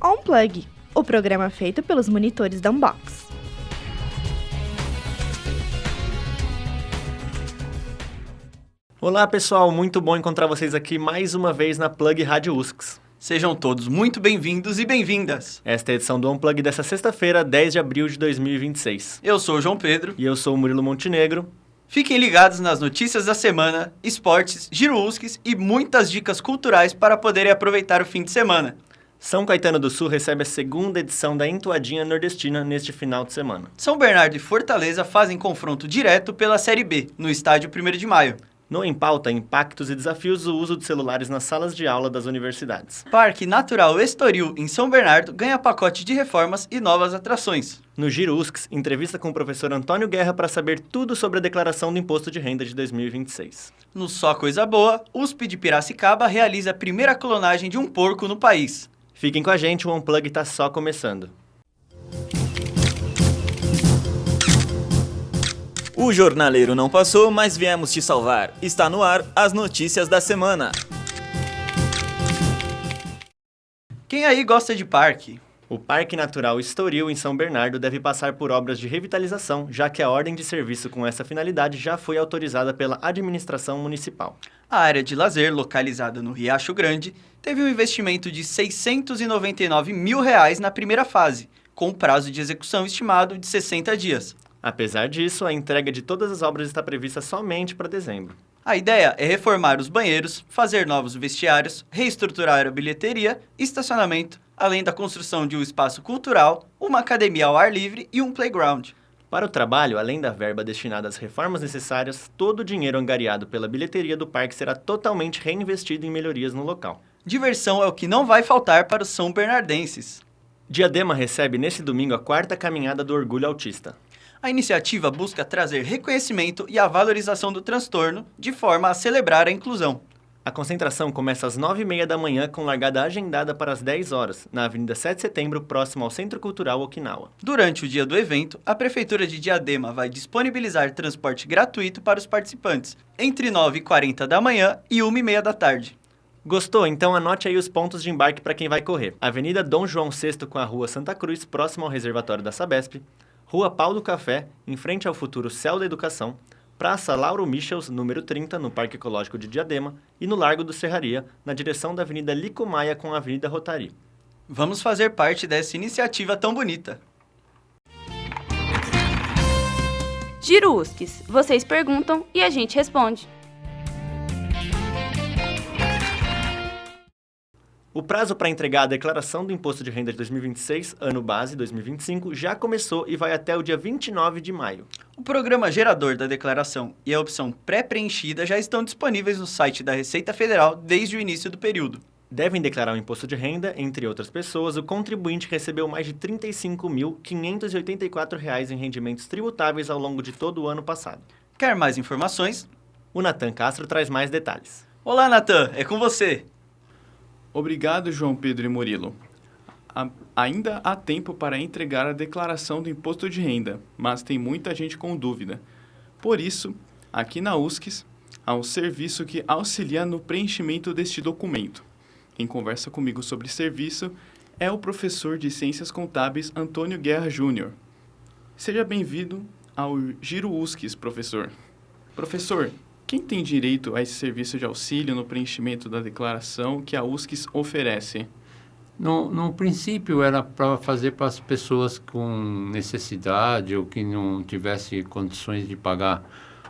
On Plug, o programa feito pelos monitores da Unbox. Olá pessoal, muito bom encontrar vocês aqui mais uma vez na Plug Rádio USCS. Sejam todos muito bem-vindos e bem-vindas. Esta é a edição do On Plug dessa sexta-feira, 10 de abril de 2026. Eu sou o João Pedro. E eu sou o Murilo Montenegro. Fiquem ligados nas notícias da semana, esportes, Giro USCS e muitas dicas culturais para poderem aproveitar o fim de semana. São Caetano do Sul recebe a segunda edição da Entoadinha Nordestina neste final de semana. São Bernardo e Fortaleza fazem confronto direto pela Série B, no estádio 1º de Maio. No Em Pauta, impactos e desafios do uso de celulares nas salas de aula das universidades. Parque Natural Estoril, em São Bernardo, ganha pacote de reformas e novas atrações. No Giro USCS, entrevista com o professor Antônio Guerra para saber tudo sobre a declaração do Imposto de Renda de 2026. No Só Coisa Boa, USP de Piracicaba realiza a primeira clonagem de um porco no país. Fiquem com a gente, o On Plug está só começando. O jornaleiro não passou, mas viemos te salvar. Está no ar as notícias da semana. Quem aí gosta de parque? O Parque Natural Estoril, em São Bernardo, deve passar por obras de revitalização, já que a ordem de serviço com essa finalidade já foi autorizada pela administração municipal. A área de lazer, localizada no Riacho Grande, teve um investimento de R$ 699 mil na primeira fase, com prazo de execução estimado de 60 dias. Apesar disso, a entrega de todas as obras está prevista somente para dezembro. A ideia é reformar os banheiros, fazer novos vestiários, reestruturar a bilheteria e estacionamento, além da construção de um espaço cultural, uma academia ao ar livre e um playground. Para o trabalho, além da verba destinada às reformas necessárias, todo o dinheiro angariado pela bilheteria do parque será totalmente reinvestido em melhorias no local. Diversão é o que não vai faltar para os são bernardenses. Diadema recebe neste domingo a 4ª Caminhada do Orgulho Autista. A iniciativa busca trazer reconhecimento e a valorização do transtorno, de forma a celebrar a inclusão. A concentração começa às 9h30 da manhã, com largada agendada para as 10 horas, na Avenida 7 de Setembro, próximo ao Centro Cultural Okinawa. Durante o dia do evento, a Prefeitura de Diadema vai disponibilizar transporte gratuito para os participantes, entre 9h40 da manhã e 1h30 da tarde. Gostou? Então anote aí os pontos de embarque para quem vai correr. Avenida Dom João VI com a Rua Santa Cruz, próximo ao reservatório da Sabesp. Rua Pau do Café, em frente ao futuro Céu da Educação. Praça Lauro Michels, número 30, no Parque Ecológico de Diadema. E no Largo do Serraria, na direção da Avenida Lico Maia com a Avenida Rotari. Vamos fazer parte dessa iniciativa tão bonita. Giro USCS. Vocês perguntam e a gente responde. O prazo para entregar a declaração do Imposto de Renda de 2026, ano base 2025, já começou e vai até o dia 29 de maio. O programa gerador da declaração e a opção pré-preenchida já estão disponíveis no site da Receita Federal desde o início do período. Devem declarar o imposto de renda, entre outras pessoas, o contribuinte que recebeu mais de R$ 35.584 em rendimentos tributáveis ao longo de todo o ano passado. Quer mais informações? O Natan Castro traz mais detalhes. Olá, Natan, é com você. Obrigado, João Pedro e Murilo. Ainda há tempo para entregar a declaração do imposto de renda, mas tem muita gente com dúvida. Por isso, aqui na USCS, há um serviço que auxilia no preenchimento deste documento. Quem conversa comigo sobre serviço é o professor de Ciências Contábeis Antônio Guerra Júnior. Seja bem-vindo ao Giro USCS, professor. Professor, quem tem direito a esse serviço de auxílio no preenchimento da declaração que a USCS oferece? No princípio, era para fazer para as pessoas com necessidade ou que não tivessem condições de pagar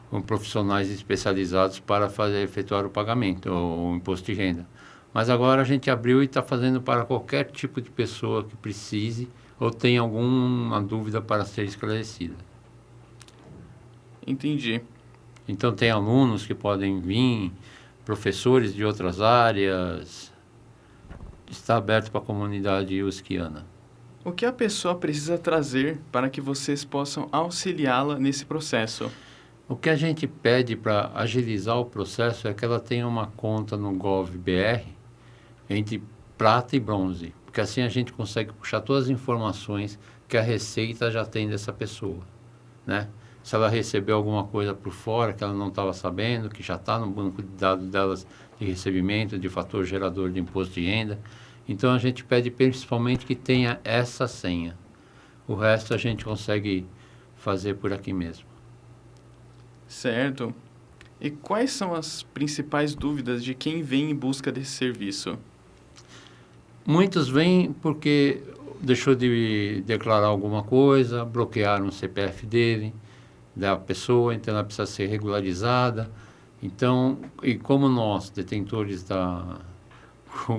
com profissionais especializados para efetuar o pagamento, o imposto de renda. Mas agora a gente abriu e está fazendo para qualquer tipo de pessoa que precise ou tenha alguma dúvida para ser esclarecida. Entendi. Então, tem alunos que podem vir, professores de outras áreas. Está aberto para a comunidade usquiana. O que a pessoa precisa trazer para que vocês possam auxiliá-la nesse processo? O que a gente pede para agilizar o processo é que ela tenha uma conta no Gov.br entre prata e bronze, porque assim a gente consegue puxar todas as informações que a Receita já tem dessa pessoa, né? Se ela recebeu alguma coisa por fora que ela não estava sabendo, que já está no banco de dados delas de recebimento, de fator gerador de imposto de renda, Então a gente pede principalmente que tenha essa senha. O resto a gente consegue fazer por aqui mesmo. Certo. E quais são as principais dúvidas de quem vem em busca desse serviço? Muitos vêm porque deixou de declarar alguma coisa, bloquearam o CPF dele, da pessoa, então ela precisa ser regularizada. Então, e como nós, detentores da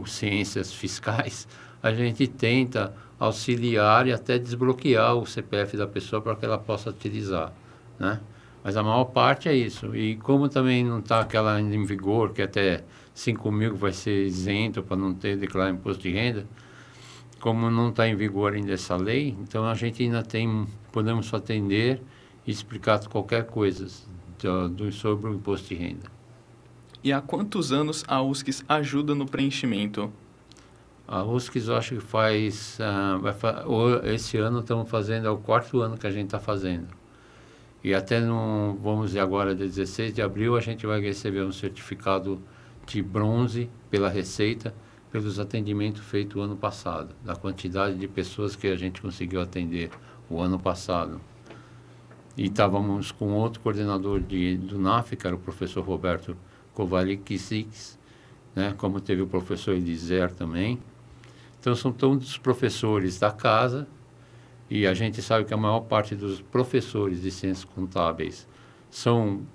ciências fiscais, a gente tenta auxiliar e até desbloquear o CPF da pessoa para que ela possa utilizar, né? Mas a maior parte é isso. E como também não está aquela ainda em vigor, que até 5 mil vai ser isento para não ter declarar imposto de renda, como não está em vigor ainda essa lei, então a gente ainda podemos atender e explicar qualquer coisa sobre o imposto de renda. E há quantos anos a USCS ajuda no preenchimento? A USCS eu acho que faz... esse ano estamos fazendo, é o 4º ano que a gente está fazendo. E até vamos dizer agora, dia 16 de abril, a gente vai receber um certificado de bronze pela Receita, pelos atendimentos feitos o ano passado, da quantidade de pessoas que a gente conseguiu atender o ano passado. E estávamos com outro coordenador do NAF, que era o professor Roberto Kovalik-Six, né, como teve o professor Elizer também. Então, são todos professores da casa, e a gente sabe que a maior parte dos professores de ciências contábeis são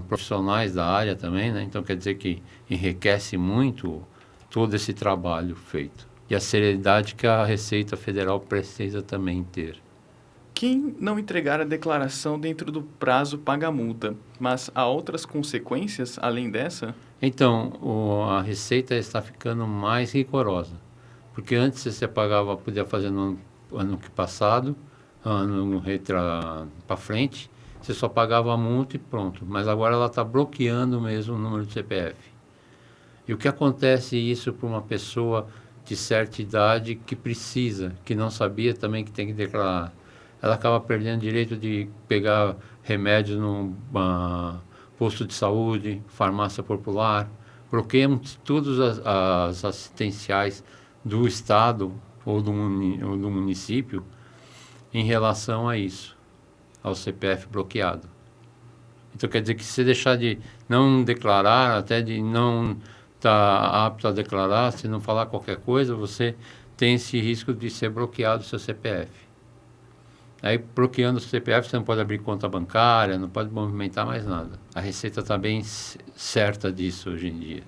profissionais da área também, né? Então, quer dizer que enriquece muito todo esse trabalho feito. E a seriedade que a Receita Federal precisa também ter. Quem não entregar a declaração dentro do prazo paga a multa, mas há outras consequências além dessa? Então, a Receita está ficando mais rigorosa, porque antes você podia fazer no ano que passado, ano para frente, você só pagava a multa e pronto. Mas agora ela está bloqueando mesmo o número do CPF. E o que acontece isso para uma pessoa de certa idade que precisa, que não sabia também que tem que declarar? Ela acaba perdendo o direito de pegar remédios no posto de saúde, farmácia popular. Bloqueamos todas as assistenciais do Estado ou do município em relação a isso, ao CPF bloqueado. Então, quer dizer que se você deixar de não declarar, até de não estar apto a declarar, se não falar qualquer coisa, você tem esse risco de ser bloqueado o seu CPF. Aí, bloqueando o CPF, você não pode abrir conta bancária, não pode movimentar mais nada. A Receita está bem certa disso hoje em dia.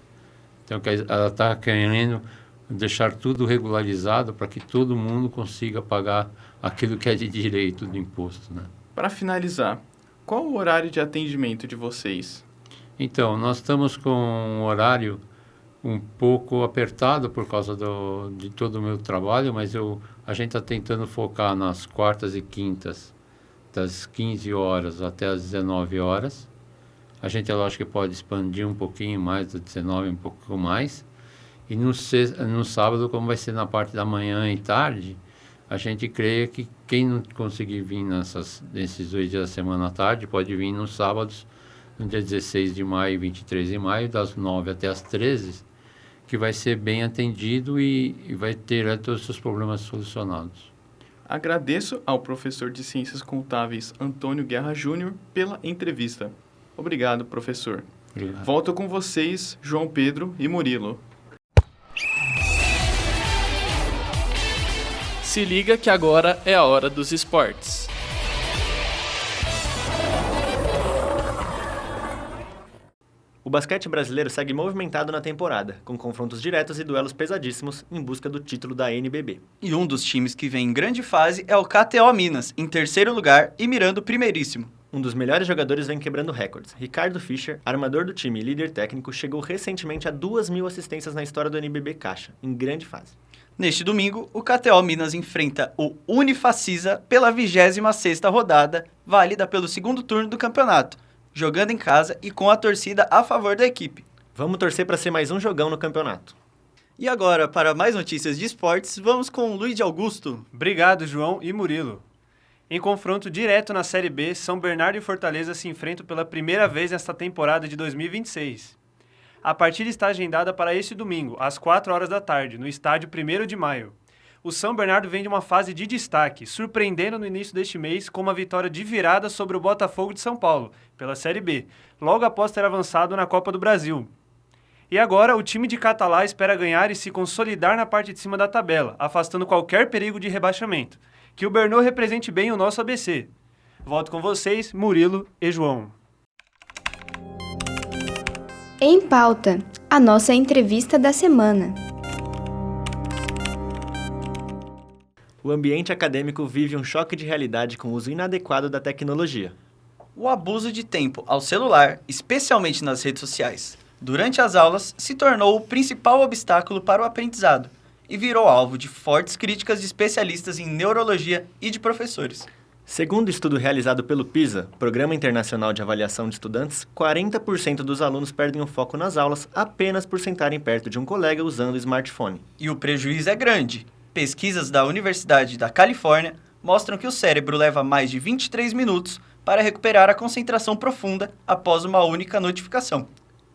Então, ela está querendo deixar tudo regularizado para que todo mundo consiga pagar aquilo que é de direito do imposto, né? Para finalizar, qual o horário de atendimento de vocês? Então, nós estamos com um horário um pouco apertado por causa de todo o meu trabalho, mas a gente está tentando focar nas quartas e quintas, das 15 horas até as 19 horas. A gente, lógico, que pode expandir um pouquinho mais, das 19 um pouco mais. E no sábado, como vai ser na parte da manhã e tarde, a gente crê que quem não conseguir vir nesses 2 dias da semana à tarde, pode vir nos sábados, no dia 16 de maio e 23 de maio, das 9 até as 13, que vai ser bem atendido e vai ter todos os seus problemas solucionados. Agradeço ao professor de Ciências Contábeis Antônio Guerra Júnior pela entrevista. Obrigado, professor. Obrigado. Volto com vocês, João Pedro e Murilo. Se liga que agora é a hora dos esportes. O basquete brasileiro segue movimentado na temporada, com confrontos diretos e duelos pesadíssimos em busca do título da NBB. E um dos times que vem em grande fase é o KTO Minas, em terceiro lugar e mirando primeiríssimo. Um dos melhores jogadores vem quebrando recordes. Ricardo Fischer, armador do time e líder técnico, chegou recentemente a 2.000 assistências na história do NBB Caixa, em grande fase. Neste domingo, o KTO Minas enfrenta o Unifacisa pela 26ª rodada, válida pelo segundo turno do campeonato, jogando em casa e com a torcida a favor da equipe. Vamos torcer para ser mais um jogão no campeonato. E agora, para mais notícias de esportes, vamos com o Luiz de Augusto. Obrigado, João e Murilo. Em confronto direto na Série B, São Bernardo e Fortaleza se enfrentam pela primeira vez nesta temporada de 2026. A partida está agendada para este domingo, às 4 horas da tarde, no estádio 1º de Maio. O São Bernardo vem de uma fase de destaque, surpreendendo no início deste mês com uma vitória de virada sobre o Botafogo de São Paulo, pela Série B, logo após ter avançado na Copa do Brasil. E agora, o time de Catalá espera ganhar e se consolidar na parte de cima da tabela, afastando qualquer perigo de rebaixamento. Que o Bernô represente bem o nosso ABC. Volto com vocês, Murilo e João. Em pauta, a nossa entrevista da semana. O ambiente acadêmico vive um choque de realidade com o uso inadequado da tecnologia. O abuso de tempo ao celular, especialmente nas redes sociais, durante as aulas, se tornou o principal obstáculo para o aprendizado e virou alvo de fortes críticas de especialistas em neurologia e de professores. Segundo estudo realizado pelo PISA, Programa Internacional de Avaliação de Estudantes, 40% dos alunos perdem o foco nas aulas apenas por sentarem perto de um colega usando o smartphone. E o prejuízo é grande. Pesquisas da Universidade da Califórnia mostram que o cérebro leva mais de 23 minutos para recuperar a concentração profunda após uma única notificação.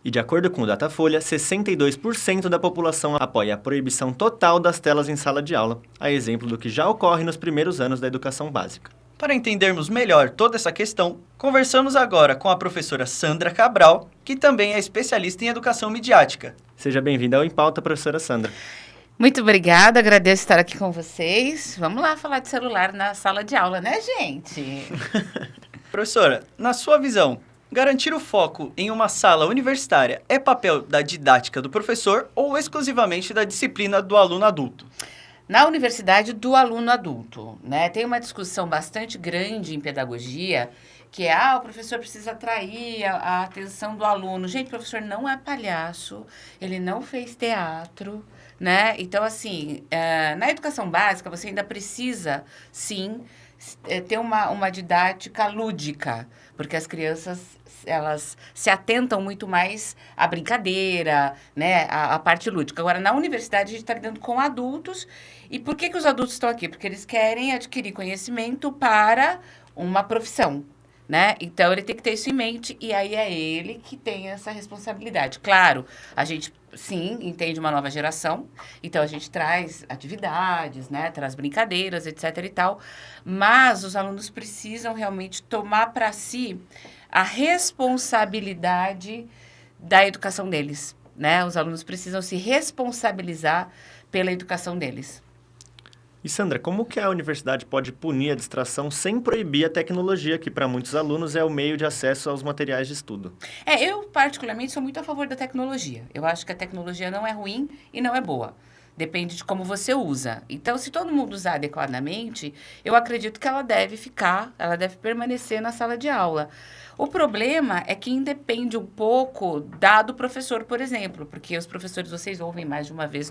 E de acordo com o Datafolha, 62% da população apoia a proibição total das telas em sala de aula, a exemplo do que já ocorre nos primeiros anos da educação básica. Para entendermos melhor toda essa questão, conversamos agora com a professora Sandra Cabral, que também é especialista em educação midiática. Seja bem-vinda ao Em Pauta, professora Sandra. Muito obrigada, agradeço estar aqui com vocês. Vamos lá falar de celular na sala de aula, né, gente? Professora, na sua visão, garantir o foco em uma sala universitária é papel da didática do professor ou exclusivamente da disciplina do aluno adulto? Na universidade do aluno adulto, né? Tem uma discussão bastante grande em pedagogia que é, o professor precisa atrair a atenção do aluno. Gente, o professor não é palhaço, ele não fez teatro, né? Então, assim, na educação básica, você ainda precisa, sim, ter uma didática lúdica, porque as crianças, elas se atentam muito mais à brincadeira, né? À parte lúdica. Agora, na universidade, a gente está lidando com adultos. E por que os adultos estão aqui? Porque eles querem adquirir conhecimento para uma profissão, né? Então, ele tem que ter isso em mente, e aí é ele que tem essa responsabilidade. Claro, a gente, sim, entende uma nova geração, então a gente traz atividades, né? Traz brincadeiras, etc. e tal, mas os alunos precisam realmente tomar para si a responsabilidade da educação deles, né? Os alunos precisam se responsabilizar pela educação deles. E Sandra, como que a universidade pode punir a distração sem proibir a tecnologia, que para muitos alunos é o meio de acesso aos materiais de estudo? Eu particularmente sou muito a favor da tecnologia. Eu acho que a tecnologia não é ruim e não é boa. Depende de como você usa. Então, se todo mundo usar adequadamente, eu acredito que ela deve permanecer na sala de aula. O problema é que independe um pouco do professor, por exemplo, porque os professores, vocês ouvem mais de uma vez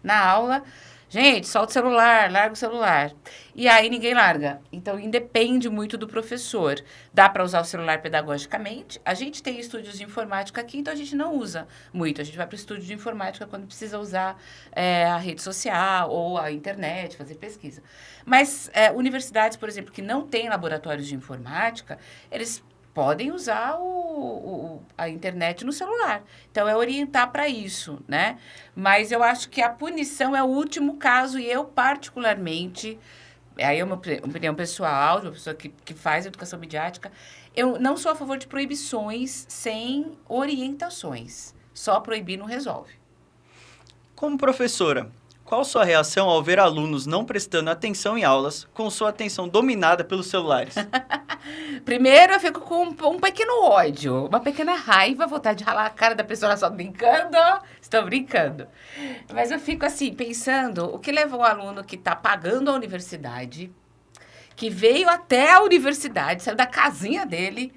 na aula, gente, solta o celular, larga o celular. E aí ninguém larga. Então, independe muito do professor. Dá para usar o celular pedagogicamente. A gente tem estúdios de informática aqui, então a gente não usa muito. A gente vai para o estúdio de informática quando precisa usar a rede social ou a internet, fazer pesquisa. Mas universidades, por exemplo, que não têm laboratórios de informática, eles podem usar a internet no celular. Então, é orientar para isso, né? Mas eu acho que a punição é o último caso e eu, particularmente, aí é uma opinião pessoal, de uma pessoa que faz educação midiática, eu não sou a favor de proibições sem orientações. Só proibir não resolve. Como professora, qual sua reação ao ver alunos não prestando atenção em aulas, com sua atenção dominada pelos celulares? Primeiro, eu fico com um pequeno ódio, uma pequena raiva, vontade de ralar a cara da pessoa só brincando. Estou brincando. Mas eu fico assim, pensando, o que leva um aluno que está pagando a universidade, que veio até a universidade, saiu da casinha dele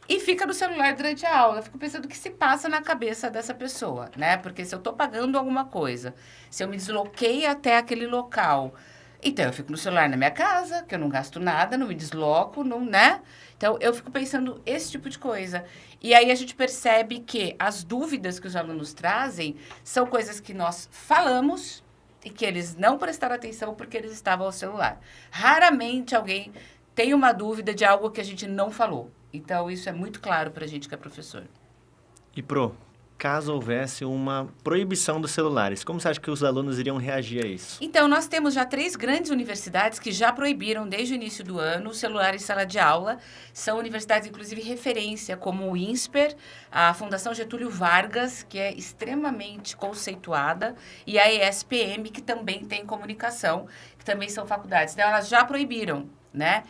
e fica no celular durante a aula. Eu fico pensando o que se passa na cabeça dessa pessoa, né? Porque se eu estou pagando alguma coisa, se eu me desloquei até aquele local, então eu fico no celular na minha casa, que eu não gasto nada, não me desloco, não, né? Então, eu fico pensando esse tipo de coisa. E aí a gente percebe que as dúvidas que os alunos trazem são coisas que nós falamos e que eles não prestaram atenção porque eles estavam ao celular. Raramente alguém tem uma dúvida de algo que a gente não falou. Então, isso é muito claro para a gente que é professor. E Pro, caso houvesse uma proibição dos celulares? Como você acha que os alunos iriam reagir a isso? Então, nós temos já 3 grandes universidades que já proibiram, desde o início do ano, o celular em sala de aula. São universidades, inclusive, referência, como o INSPER, a Fundação Getúlio Vargas, que é extremamente conceituada, e a ESPM, que também tem comunicação, que também são faculdades. Então, elas já proibiram, né?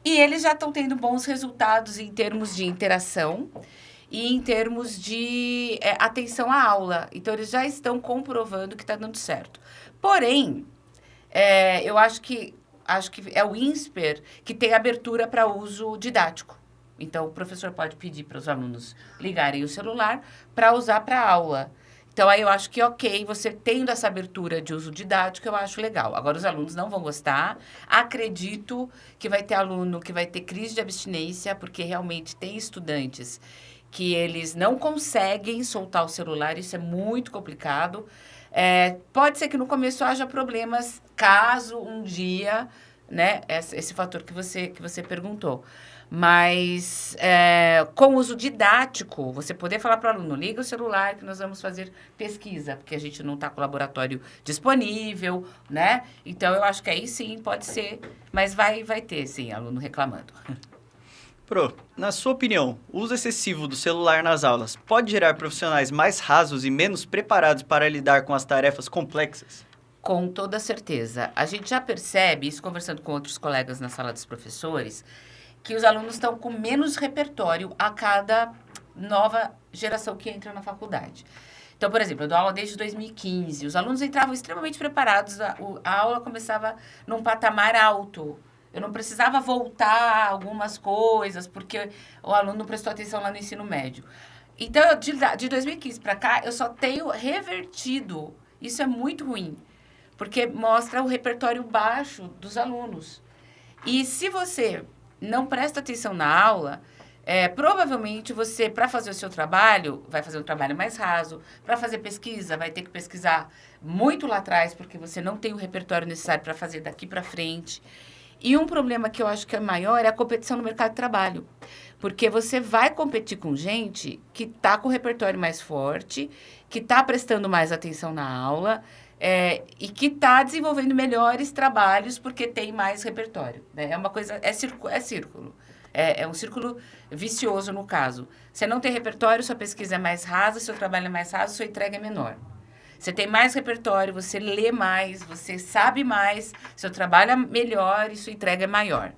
E eles já estão tendo bons resultados em termos de interação e em termos de atenção à aula. Então, eles já estão comprovando que está dando certo. Porém, eu acho que é o INSPER que tem abertura para uso didático. Então, o professor pode pedir para os alunos ligarem o celular para usar para a aula. Então, aí eu acho que ok, você tendo essa abertura de uso didático, eu acho legal. Agora, os alunos não vão gostar. Acredito que vai ter aluno que vai ter crise de abstinência, porque realmente tem estudantes que eles não conseguem soltar o celular, isso é muito complicado. Pode ser que no começo haja problemas, caso um dia, né, esse fator que você perguntou. Mas, com uso didático, você poder falar para o aluno, liga o celular que nós vamos fazer pesquisa, porque a gente não está com o laboratório disponível, né? Então, eu acho que aí sim pode ser, mas vai ter, sim, aluno reclamando. Pro, na sua opinião, o uso excessivo do celular nas aulas pode gerar profissionais mais rasos e menos preparados para lidar com as tarefas complexas? Com toda certeza. A gente já percebe, isso conversando com outros colegas na sala dos professores, que os alunos estão com menos repertório a cada nova geração que entra na faculdade. Então, por exemplo, eu dou aula desde 2015, os alunos entravam extremamente preparados, a aula começava num patamar alto. Eu não precisava voltar algumas coisas, porque o aluno não prestou atenção lá no ensino médio. Então, de 2015 para cá, eu só tenho revertido. Isso é muito ruim, porque mostra o repertório baixo dos alunos. E se você não presta atenção na aula, provavelmente você, para fazer o seu trabalho, vai fazer um trabalho mais raso. Para fazer pesquisa, vai ter que pesquisar muito lá atrás, porque você não tem o repertório necessário para fazer daqui para frente. E um problema que eu acho que é maior é a competição no mercado de trabalho. Porque você vai competir com gente que está com o repertório mais forte, que está prestando mais atenção na aula e que está desenvolvendo melhores trabalhos porque tem mais repertório. Né? É uma coisa, é círculo. É um círculo vicioso no caso. Você não tem repertório, sua pesquisa é mais rasa, seu trabalho é mais raso, sua entrega é menor. Você tem mais repertório, você lê mais, você sabe mais, seu trabalho é melhor e sua entrega é maior.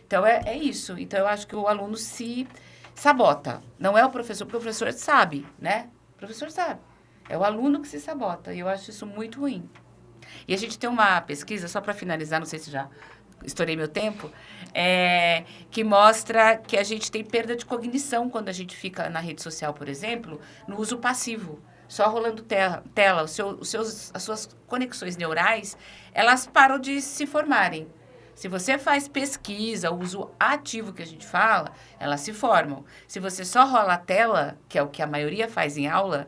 Então, é isso. Então, eu acho que o aluno se sabota. Não é o professor, porque o professor sabe, né? O professor sabe. É o aluno que se sabota. E eu acho isso muito ruim. E a gente tem uma pesquisa, só para finalizar, não sei se já estourei meu tempo, que mostra que a gente tem perda de cognição quando a gente fica na rede social, por exemplo, no uso passivo. Só rolando tela, as suas conexões neurais, elas param de se formarem. Se você faz pesquisa, o uso ativo que a gente fala, elas se formam. Se você só rola a tela, que é o que a maioria faz em aula,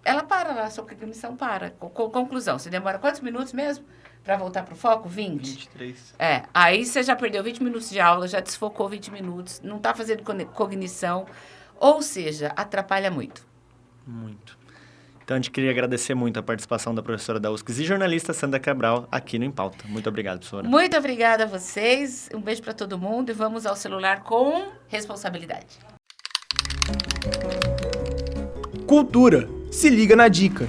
ela para, a sua cognição para. Conclusão, você demora quantos minutos mesmo para voltar para o foco? 20? 23. Aí você já perdeu 20 minutos de aula, já desfocou 20 minutos, não está fazendo cognição, ou seja, atrapalha muito. Muito. Então, a gente queria agradecer muito a participação da professora da USCS e jornalista Sandra Cabral aqui no Em Pauta. Muito obrigado, professora. Muito obrigada a vocês. Um beijo para todo mundo e vamos ao celular com responsabilidade. Cultura. Se liga na dica.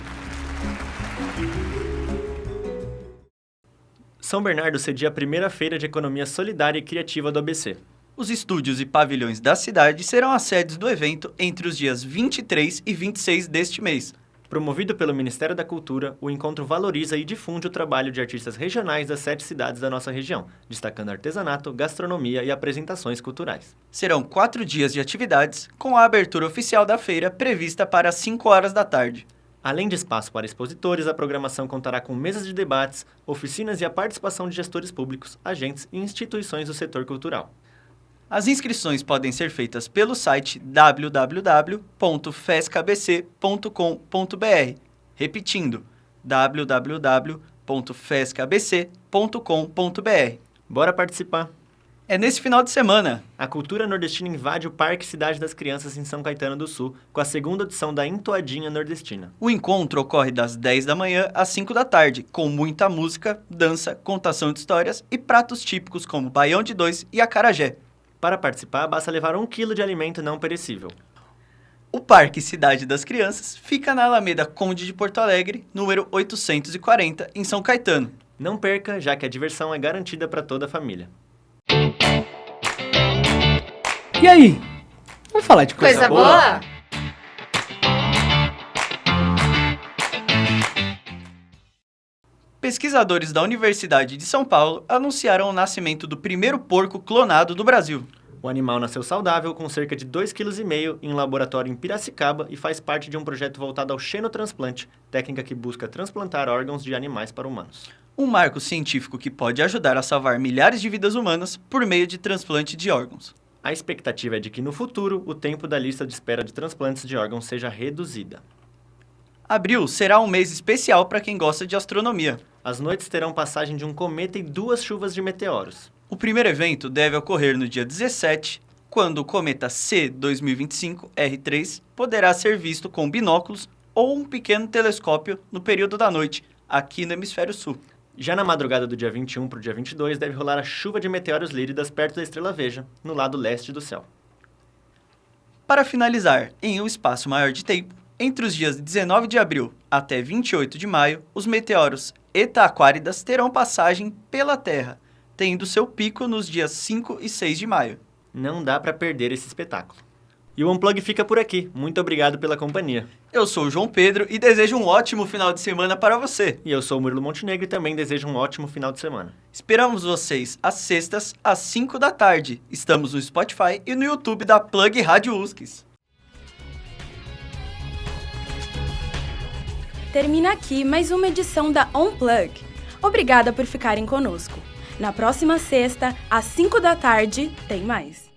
São Bernardo cedia a primeira feira de economia solidária e criativa do ABC. Os estúdios e pavilhões da cidade serão as sedes do evento entre os dias 23 e 26 deste mês. Promovido pelo Ministério da Cultura, o encontro valoriza e difunde o trabalho de artistas regionais das 7 cidades da nossa região, destacando artesanato, gastronomia e apresentações culturais. Serão 4 dias de atividades, com a abertura oficial da feira prevista para as 5 horas da tarde. Além de espaço para expositores, a programação contará com mesas de debates, oficinas e a participação de gestores públicos, agentes e instituições do setor cultural. As inscrições podem ser feitas pelo site www.fescabc.com.br. Repetindo, www.fescabc.com.br. Bora participar! É nesse final de semana. A cultura nordestina invade o Parque Cidade das Crianças em São Caetano do Sul, com a segunda edição da Entoadinha Nordestina. O encontro ocorre das 10 da manhã às 5 da tarde, com muita música, dança, contação de histórias e pratos típicos como baião de dois e acarajé. Para participar, basta levar 1 quilo de alimento não perecível. O Parque Cidade das Crianças fica na Alameda Conde de Porto Alegre, número 840, em São Caetano. Não perca, já que a diversão é garantida para toda a família. E aí? Vamos falar de coisa boa? Pesquisadores da Universidade de São Paulo anunciaram o nascimento do primeiro porco clonado do Brasil. O animal nasceu saudável, com cerca de 2,5 kg em um laboratório em Piracicaba e faz parte de um projeto voltado ao xenotransplante, técnica que busca transplantar órgãos de animais para humanos. Um marco científico que pode ajudar a salvar milhares de vidas humanas por meio de transplante de órgãos. A expectativa é de que, no futuro, o tempo da lista de espera de transplantes de órgãos seja reduzida. Abril será um mês especial para quem gosta de astronomia. As noites terão passagem de um cometa e 2 chuvas de meteoros. O primeiro evento deve ocorrer no dia 17, quando o cometa C 2025 R3 poderá ser visto com binóculos ou um pequeno telescópio no período da noite, aqui no hemisfério sul. Já na madrugada do dia 21 para o dia 22, deve rolar a chuva de meteoros líridas perto da estrela Veja, no lado leste do céu. Para finalizar, em um espaço maior de tempo, entre os dias 19 de abril até 28 de maio, os meteoros Eta Aquáridas terão passagem pela Terra, tendo seu pico nos dias 5 e 6 de maio. Não dá para perder esse espetáculo. E o Unplug fica por aqui. Muito obrigado pela companhia. Eu sou o João Pedro e desejo um ótimo final de semana para você. E eu sou o Murilo Montenegro e também desejo um ótimo final de semana. Esperamos vocês às sextas, às 5 da tarde. Estamos no Spotify e no YouTube da Plug Rádio USCS. Termina aqui mais uma edição da Unplug. Obrigada por ficarem conosco. Na próxima sexta, às 5 da tarde, tem mais.